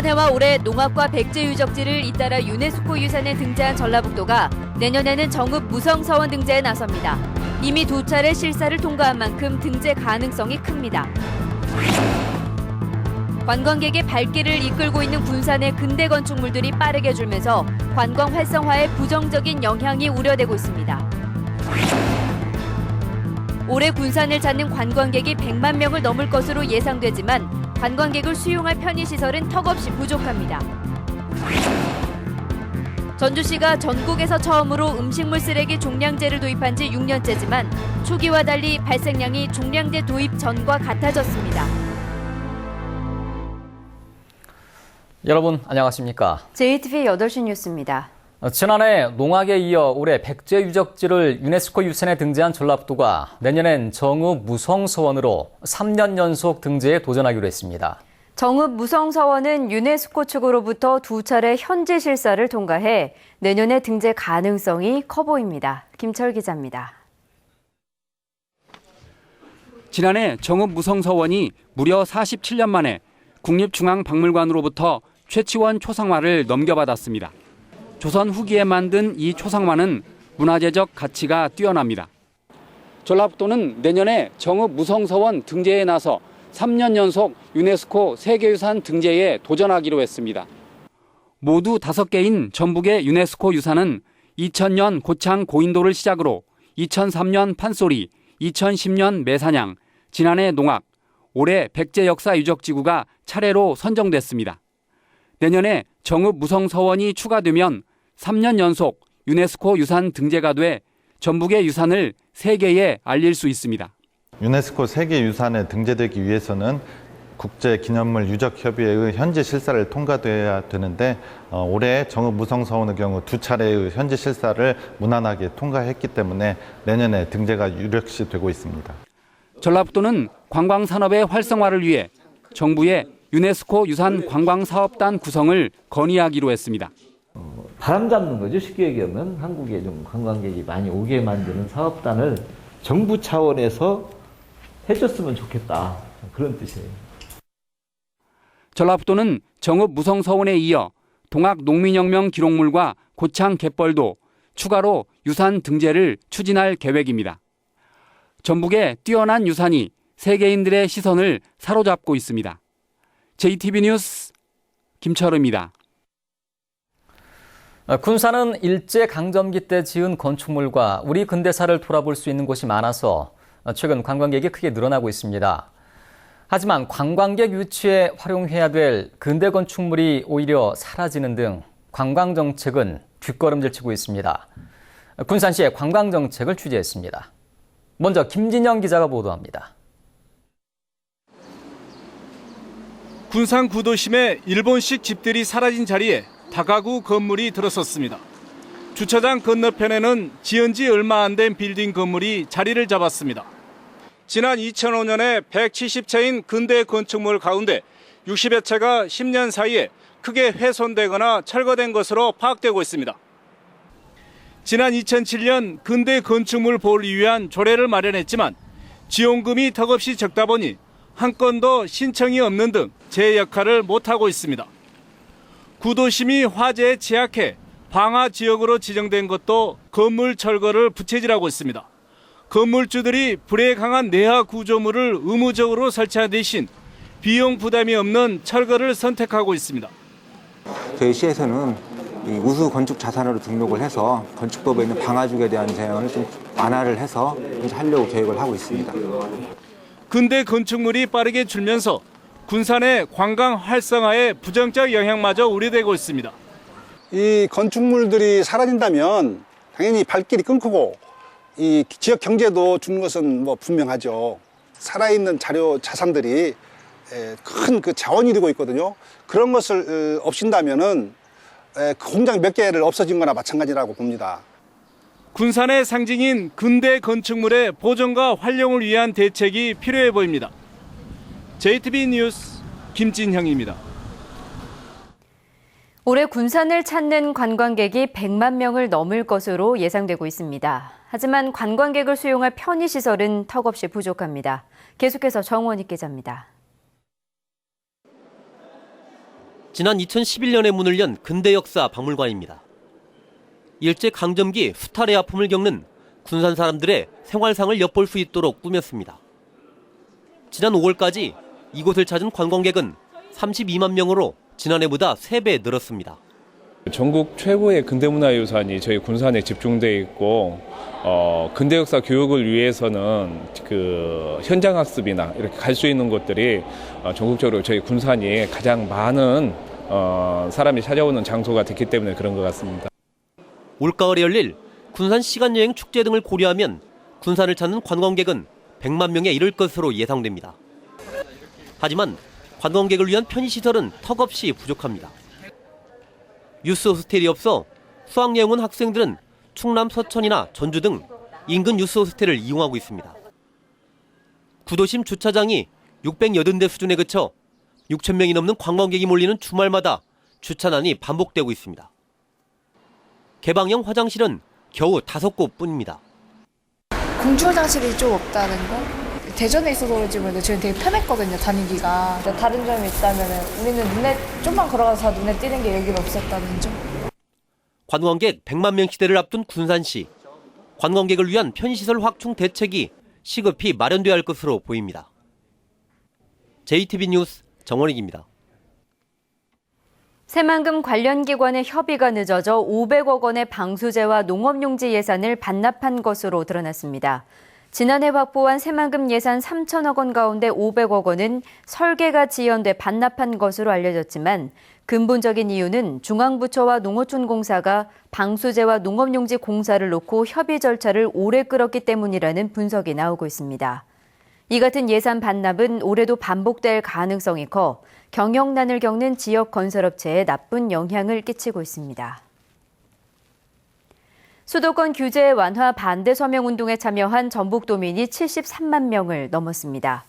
지난해와 올해 농악과 백제 유적지를 잇따라 유네스코 유산에 등재한 전라북도가 내년에는 정읍 무성서원 등재에 나섭니다. 이미 2차례 실사를 통과한 만큼 등재 가능성이 큽니다. 관광객의 발길을 이끌고 있는 군산의 근대 건축물들이 빠르게 줄면서 관광 활성화에 부정적인 영향이 우려되고 있습니다. 올해 군산을 찾는 관광객이 100만 명을 넘을 것으로 예상되지만 관광객을 수용할 편의시설은 턱없이 부족합니다. 전주시가 전국에서 처음으로 음식물 쓰레기 종량제를 도입한 지 6년째지만 초기와 달리 발생량이 종량제 도입 전과 같아졌습니다. 여러분 안녕하십니까? JTBC 8시 뉴스입니다. 지난해 농악에 이어 올해 백제 유적지를 유네스코 유산에 등재한 전라북도가 내년엔 정읍 무성서원으로 3년 연속 등재에 도전하기로 했습니다. 정읍 무성서원은 유네스코 측으로부터 2차례 현지 실사를 통과해 내년에 등재 가능성이 커 보입니다. 김철 기자입니다. 지난해 정읍 무성서원이 무려 47년 만에 국립중앙박물관으로부터 최치원 초상화를 넘겨받았습니다. 조선 후기에 만든 이 초상화는 문화재적 가치가 뛰어납니다. 전라북도는 내년에 정읍 무성서원 등재에 나서 3년 연속 유네스코 세계유산 등재에 도전하기로 했습니다. 모두 5개인 전북의 유네스코 유산은 2000년 고창 고인돌을 시작으로 2003년 판소리, 2010년 매사냥, 지난해 농악, 올해 백제 역사 유적지구가 차례로 선정됐습니다. 내년에 정읍 무성서원이 추가되면 3년 연속 유네스코 유산 등재가 돼 전북의 유산을 세계에 알릴 수 있습니다. 유네스코 세계유산에 등재되기 위해서는 국제기념물 유적협의회의 현지 실사를 통과돼야 되는데 올해 정읍 무성서원의 경우 2차례의 현지 실사를 무난하게 통과했기 때문에 내년에 등재가 유력시 되고 있습니다. 전라북도는 관광산업의 활성화를 위해 정부에 유네스코 유산 관광사업단 구성을 건의하기로 했습니다. 바람 잡는 거죠. 쉽게 얘기하면 한국에 좀 관광객이 많이 오게 만드는 사업단을 정부 차원에서 해줬으면 좋겠다. 그런 뜻이에요. 전라북도는 정읍 무성서원에 이어 동학 농민혁명 기록물과 고창 갯벌도 추가로 유산 등재를 추진할 계획입니다. 전북의 뛰어난 유산이 세계인들의 시선을 사로잡고 있습니다. JTBC 뉴스 김철우입니다. 군산은 일제강점기 때 지은 건축물과 우리 근대사를 돌아볼 수 있는 곳이 많아서 최근 관광객이 크게 늘어나고 있습니다. 하지만 관광객 유치에 활용해야 될 근대 건축물이 오히려 사라지는 등 관광정책은 뒷걸음질 치고 있습니다. 군산시의 관광정책을 취재했습니다. 먼저 김진영 기자가 보도합니다. 군산 구도심에 일본식 집들이 사라진 자리에 다가구 건물이 들어섰습니다. 주차장 건너편에는 지은 지 얼마 안 된 빌딩 건물이 자리를 잡았습니다. 지난 2005년에 170채인 근대 건축물 가운데 60여 채가 10년 사이에 크게 훼손되거나 철거된 것으로 파악되고 있습니다. 지난 2007년 근대 건축물 보호를 위한 조례를 마련했지만 지원금이 턱없이 적다 보니 한 건도 신청이 없는 등 제 역할을 못하고 있습니다. 구도심이 화재에 취약해 방화 지역으로 지정된 것도 건물 철거를 부채질하고 있습니다. 건물주들이 불에 강한 내화 구조물을 의무적으로 설치한 대신 비용 부담이 없는 철거를 선택하고 있습니다. 저희 시에서는 우수 건축 자산으로 등록을 해서 건축법에 있는 방화죽에 대한 제한을 좀 완화를 해서 하려고 계획을 하고 있습니다. 근대 건축물이 빠르게 줄면서 군산의 관광 활성화에 부정적 영향마저 우려되고 있습니다. 이 건축물들이 사라진다면 당연히 발길이 끊기고 이 지역 경제도 죽는 것은 뭐 분명하죠. 살아있는 자산들이 큰 그 자원이 되고 있거든요. 그런 것을 없앤다면은 공장 몇 개를 없어진 거나 마찬가지라고 봅니다. 군산의 상징인 근대 건축물의 보존과 활용을 위한 대책이 필요해 보입니다. JTBC 뉴스 김진형입니다. 올해 군산을 찾는 관광객이 100만 명을 넘을 것으로 예상되고 있습니다. 하지만 관광객을 수용할 편의시설은 턱없이 부족합니다. 계속해서 정원익 기자입니다. 지난 2011년에 문을 연 근대역사 박물관입니다. 일제강점기 수탈의 아픔을 겪는 군산 사람들의 생활상을 엿볼 수 있도록 꾸몄습니다. 지난 5월까지 이곳을 찾은 관광객은 32만 명으로 지난해보다 3배 늘었습니다. 전국 최고의 근대문화유산이 저희 군산에 집중되어 있고 근대역사 교육을 위해서는 그 현장학습이나 이렇게 갈 수 있는 곳들이 전국적으로 저희 군산이 가장 많은 사람이 찾아오는 장소가 됐기 때문에 그런 것 같습니다. 올가을에 열릴 군산 시간여행 축제 등을 고려하면 군산을 찾는 관광객은 100만 명에 이를 것으로 예상됩니다. 하지만 관광객을 위한 편의시설은 턱없이 부족합니다. 유스 호스텔이 없어 수학여행 온 학생들은 충남 서천이나 전주 등 인근 유스 호스텔을 이용하고 있습니다. 구도심 주차장이 680대 수준에 그쳐 6천 명이 넘는 관광객이 몰리는 주말마다 주차난이 반복되고 있습니다. 개방형 화장실은 겨우 5곳뿐입니다. 공중 화장실이 좀 없다는 거? 대전에 있어서 그런지 모르겠는데 저는 되게 편했거든요, 다니기가. 다른 점이 있다면 우리는 좀만 걸어가서 눈에 띄는 게 여기는 없었다는 점. 관광객 100만 명 시대를 앞둔 군산시. 관광객을 위한 편의시설 확충 대책이 시급히 마련돼야 할 것으로 보입니다. JTB 뉴스 정원익입니다. 새만금 관련 기관의 협의가 늦어져 500억 원의 방수제와 농업용지 예산을 반납한 것으로 드러났습니다. 지난해 확보한 새만금 예산 3천억 원 가운데 500억 원은 설계가 지연돼 반납한 것으로 알려졌지만 근본적인 이유는 중앙부처와 농어촌공사가 방수제와 농업용지 공사를 놓고 협의 절차를 오래 끌었기 때문이라는 분석이 나오고 있습니다. 이 같은 예산 반납은 올해도 반복될 가능성이 커 경영난을 겪는 지역 건설업체에 나쁜 영향을 끼치고 있습니다. 수도권 규제 완화 반대 서명운동에 참여한 전북도민이 73만 명을 넘었습니다.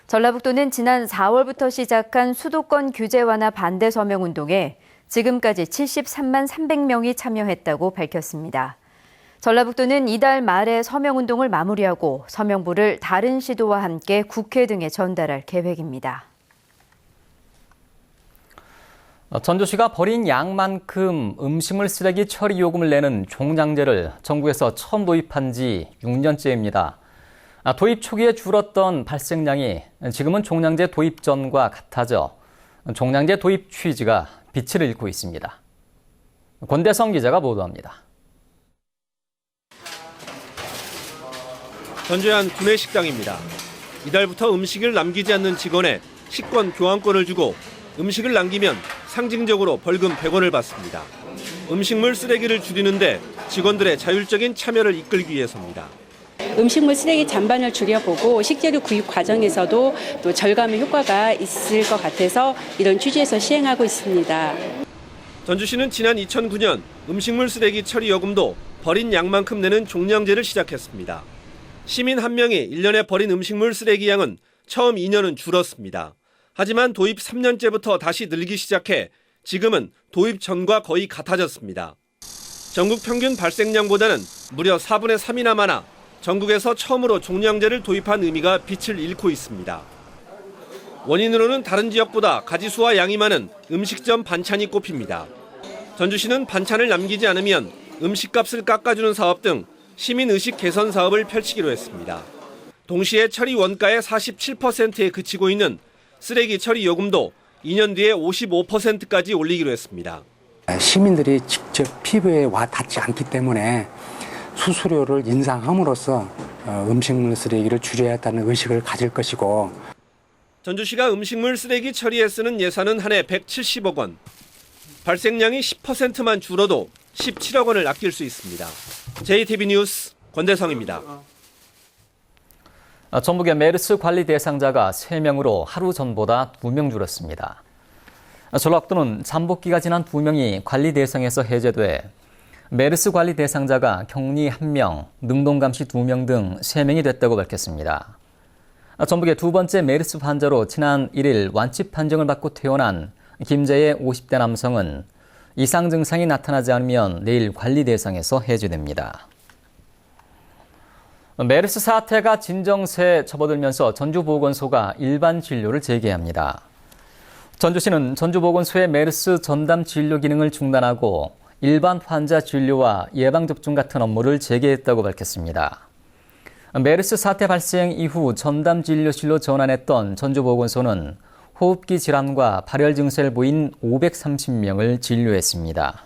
전라북도는 지난 4월부터 시작한 수도권 규제 완화 반대 서명운동에 지금까지 73만 300명이 참여했다고 밝혔습니다. 전라북도는 이달 말에 서명운동을 마무리하고 서명부를 다른 시도와 함께 국회 등에 전달할 계획입니다. 전주시가 버린 양만큼 음식물 쓰레기 처리 요금을 내는 종량제를 전국에서 처음 도입한 지 6년째입니다. 도입 초기에 줄었던 발생량이 지금은 종량제 도입 전과 같아져 종량제 도입 취지가 빛을 잃고 있습니다. 권대성 기자가 보도합니다. 전주의 한 구내식당입니다. 이달부터 음식을 남기지 않는 직원에 식권 교환권을 주고 음식을 남기면 상징적으로 벌금 100원을 받습니다. 음식물 쓰레기를 줄이는데 직원들의 자율적인 참여를 이끌기 위해서입니다. 음식물 쓰레기 잔반을 줄여보고 식재료 구입 과정에서도 또 절감의 효과가 있을 것 같아서 이런 취지에서 시행하고 있습니다. 전주시는 지난 2009년 음식물 쓰레기 처리 요금도 버린 양만큼 내는 종량제를 시작했습니다. 시민 한 명이 1년에 버린 음식물 쓰레기 양은 처음 2년은 줄었습니다. 하지만 도입 3년째부터 다시 늘기 시작해 지금은 도입 전과 거의 같아졌습니다. 전국 평균 발생량보다는 무려 4분의 3이나 많아 전국에서 처음으로 종량제를 도입한 의미가 빛을 잃고 있습니다. 원인으로는 다른 지역보다 가지수와 양이 많은 음식점 반찬이 꼽힙니다. 전주시는 반찬을 남기지 않으면 음식값을 깎아주는 사업 등 시민의식 개선 사업을 펼치기로 했습니다. 동시에 처리 원가의 47%에 그치고 있는 쓰레기 처리 요금도 2년 뒤에 55%까지 올리기로 했습니다. 시민들이 직접 피부에 와 닿지 않기 때문에 수수료를 인상함으로써 음식물 쓰레기를 줄여야 한다는 의식을 가질 것이고 전주시가 음식물 쓰레기 처리에 쓰는 예산은 한 해 170억 원. 발생량이 10%만 줄어도 17억 원을 아낄 수 있습니다. JTB 뉴스 권대성입니다. 전북의 메르스 관리 대상자가 3명으로 하루 전보다 2명 줄었습니다. 전라북도는 잠복기가 지난 2명이 관리 대상에서 해제돼 메르스 관리 대상자가 격리 1명, 능동감시 2명 등 3명이 됐다고 밝혔습니다. 전북의 두 번째 메르스 환자로 지난 1일 완치 판정을 받고 퇴원한 김제의 50대 남성은 이상 증상이 나타나지 않으면 내일 관리 대상에서 해제됩니다. 메르스 사태가 진정세에 접어들면서 전주보건소가 일반 진료를 재개합니다. 전주시는 전주보건소의 메르스 전담 진료 기능을 중단하고 일반 환자 진료와 예방접종 같은 업무를 재개했다고 밝혔습니다. 메르스 사태 발생 이후 전담 진료실로 전환했던 전주보건소는 호흡기 질환과 발열 증세를 보인 530명을 진료했습니다.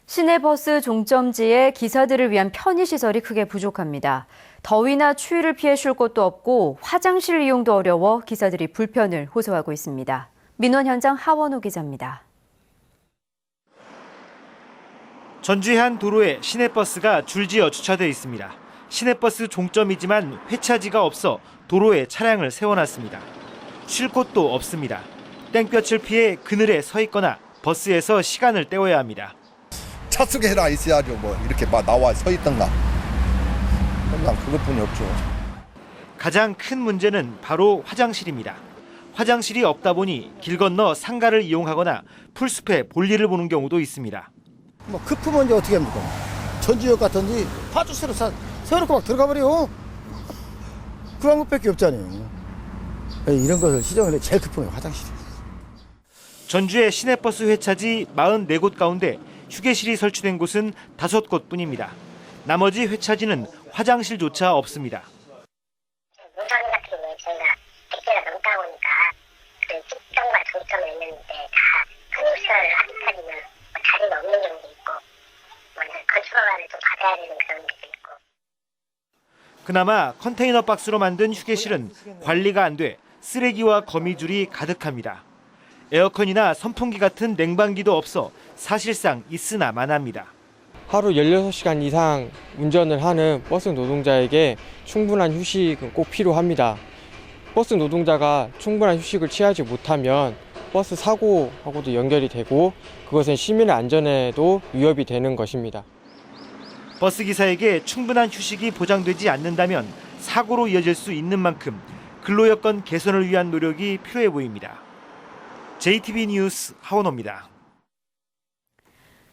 시내버스 종점지에 기사들을 위한 편의시설이 크게 부족합니다. 더위나 추위를 피해 쉴 곳도 없고 화장실 이용도 어려워 기사들이 불편을 호소하고 있습니다. 민원 현장 하원호 기자입니다. 전주의 한 도로에 시내버스가 줄지어 주차되어 있습니다. 시내버스 종점이지만 회차지가 없어 도로에 차량을 세워놨습니다. 쉴 곳도 없습니다. 땡볕을 피해 그늘에 서 있거나 버스에서 시간을 때워야 합니다. 차속에 하나 있어야죠. 뭐 이렇게 막 나와 서 있던가. 그냥 그것뿐이 없죠. 가장 큰 문제는 바로 화장실입니다. 화장실이 없다 보니 길 건너 상가를 이용하거나 풀숲에 볼일을 보는 경우도 있습니다. 뭐 급하면 이제 어떻게 합니까? 전주역 같은데 파주스로 세워놓고 막 들어가 버려. 그런 것밖에 없잖아요. 이런 것을 시정을 해 제일 급한 게 화장실이에요. 전주의 시내버스 회차지 44곳 가운데 휴게실이 설치된 곳은 5곳뿐입니다. 나머지 회차지는 화장실조차 없습니다. 문선 같은 경우에 저희가 100개가 넘다 보니까 그 직점과 종점을 있는데 다 편의시설을 아직까지는 자리가 없는 경우도 있고 건축허가를 좀 받아야 되는 그런 것도 있고. 그나마 컨테이너 박스로 만든 휴게실은 관리가 안 돼 쓰레기와 거미줄이 가득합니다. 에어컨이나 선풍기 같은 냉방기도 없어 사실상 있으나 마나입니다. 하루 16시간 이상 운전을 하는 버스 노동자에게 충분한 휴식은 꼭 필요합니다. 버스 노동자가 충분한 휴식을 취하지 못하면 버스 사고하고도 연결이 되고 그것은 시민의 안전에도 위협이 되는 것입니다. 버스 기사에게 충분한 휴식이 보장되지 않는다면 사고로 이어질 수 있는 만큼 근로여건 개선을 위한 노력이 필요해 보입니다. JTB 뉴스 하원호입니다.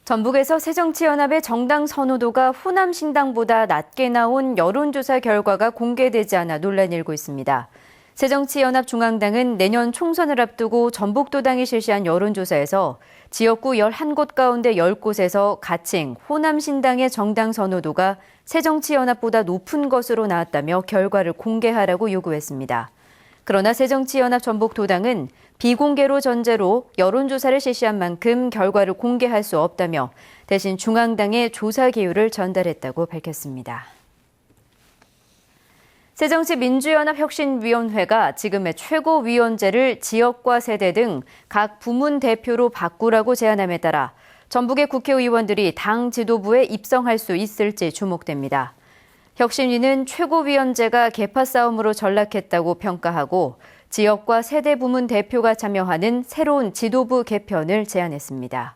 전북에서 새정치연합의 정당 선호도가 호남신당보다 낮게 나온 여론조사 결과가 공개되지 않아 논란이 일고 있습니다. 새정치연합 중앙당은 내년 총선을 앞두고 전북도당이 실시한 여론조사에서 지역구 11곳 가운데 10곳에서 가칭 호남신당의 정당 선호도가 새정치연합보다 높은 것으로 나왔다며 결과를 공개하라고 요구했습니다. 그러나 새정치연합 전북도당은 비공개로 전제로 여론조사를 실시한 만큼 결과를 공개할 수 없다며 대신 중앙당에 조사 기율을 전달했다고 밝혔습니다. 새정치민주연합혁신위원회가 지금의 최고위원제를 지역과 세대 등 각 부문 대표로 바꾸라고 제안함에 따라 전북의 국회의원들이 당 지도부에 입성할 수 있을지 주목됩니다. 혁신위는 최고위원제가 계파 싸움으로 전락했다고 평가하고 지역과 세대 부문 대표가 참여하는 새로운 지도부 개편을 제안했습니다.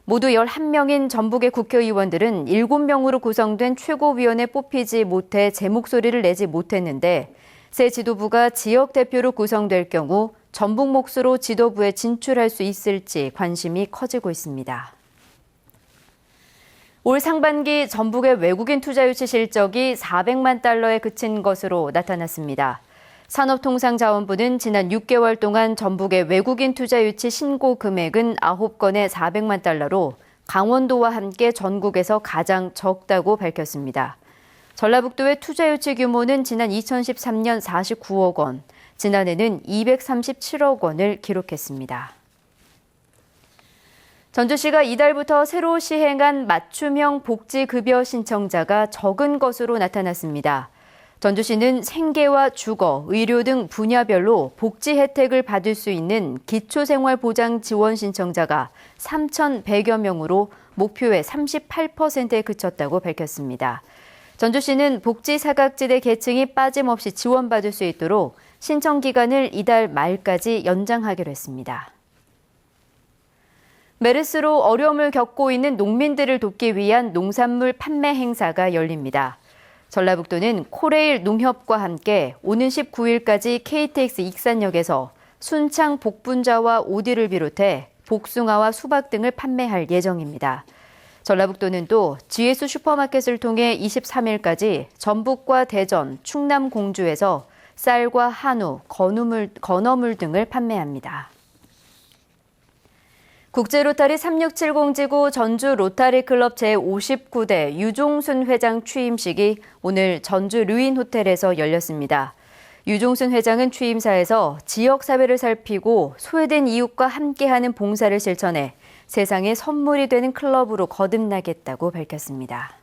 모두 11명인 전북의 국회의원들은 7명으로 구성된 최고위원에 뽑히지 못해 제 목소리를 내지 못했는데 새 지도부가 지역 대표로 구성될 경우 전북 몫으로 지도부에 진출할 수 있을지 관심이 커지고 있습니다. 올 상반기 전북의 외국인 투자 유치 실적이 400만 달러에 그친 것으로 나타났습니다. 산업통상자원부는 지난 6개월 동안 전북의 외국인 투자 유치 신고 금액은 9건에 400만 달러로 강원도와 함께 전국에서 가장 적다고 밝혔습니다. 전라북도의 투자 유치 규모는 지난 2013년 49억 원, 지난해는 237억 원을 기록했습니다. 전주시가 이달부터 새로 시행한 맞춤형 복지급여 신청자가 적은 것으로 나타났습니다. 전주시는 생계와 주거, 의료 등 분야별로 복지 혜택을 받을 수 있는 기초생활보장 지원 신청자가 3,100여 명으로 목표의 38%에 그쳤다고 밝혔습니다. 전주시는 복지 사각지대 계층이 빠짐없이 지원받을 수 있도록 신청 기간을 이달 말까지 연장하기로 했습니다. 메르스로 어려움을 겪고 있는 농민들을 돕기 위한 농산물 판매 행사가 열립니다. 전라북도는 코레일 농협과 함께 오는 19일까지 KTX 익산역에서 순창 복분자와 오디를 비롯해 복숭아와 수박 등을 판매할 예정입니다. 전라북도는 또 GS 슈퍼마켓을 통해 23일까지 전북과 대전, 충남 공주에서 쌀과 한우, 건어물 등을 판매합니다. 국제로타리 3670지구 전주 로타리클럽 제59대 유종순 회장 취임식이 오늘 전주 류인호텔에서 열렸습니다. 유종순 회장은 취임사에서 지역사회를 살피고 소외된 이웃과 함께하는 봉사를 실천해 세상에 선물이 되는 클럽으로 거듭나겠다고 밝혔습니다.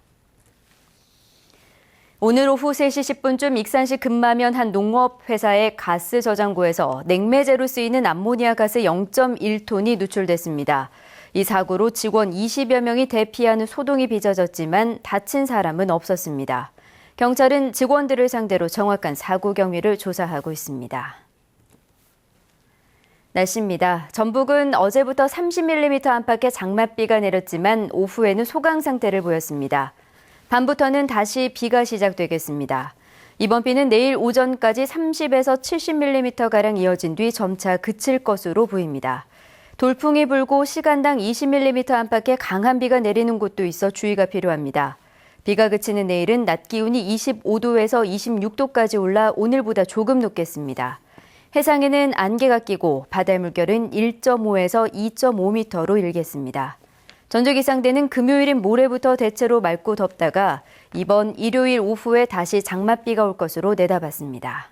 오늘 오후 3시 10분쯤 익산시 금마면 한 농업회사의 가스 저장고에서 냉매제로 쓰이는 암모니아 가스 0.1톤이 누출됐습니다. 이 사고로 직원 20여 명이 대피하는 소동이 빚어졌지만 다친 사람은 없었습니다. 경찰은 직원들을 상대로 정확한 사고 경위를 조사하고 있습니다. 날씨입니다. 전북은 어제부터 30mm 안팎의 장맛비가 내렸지만 오후에는 소강 상태를 보였습니다. 밤부터는 다시 비가 시작되겠습니다. 이번 비는 내일 오전까지 30에서 70mm가량 이어진 뒤 점차 그칠 것으로 보입니다. 돌풍이 불고 시간당 20mm 안팎의 강한 비가 내리는 곳도 있어 주의가 필요합니다. 비가 그치는 내일은 낮 기온이 25도에서 26도까지 올라 오늘보다 조금 높겠습니다. 해상에는 안개가 끼고 바다 물결은 1.5에서 2.5m로 일겠습니다. 전주기상대는 금요일인 모레부터 대체로 맑고 덥다가 이번 일요일 오후에 다시 장맛비가 올 것으로 내다봤습니다.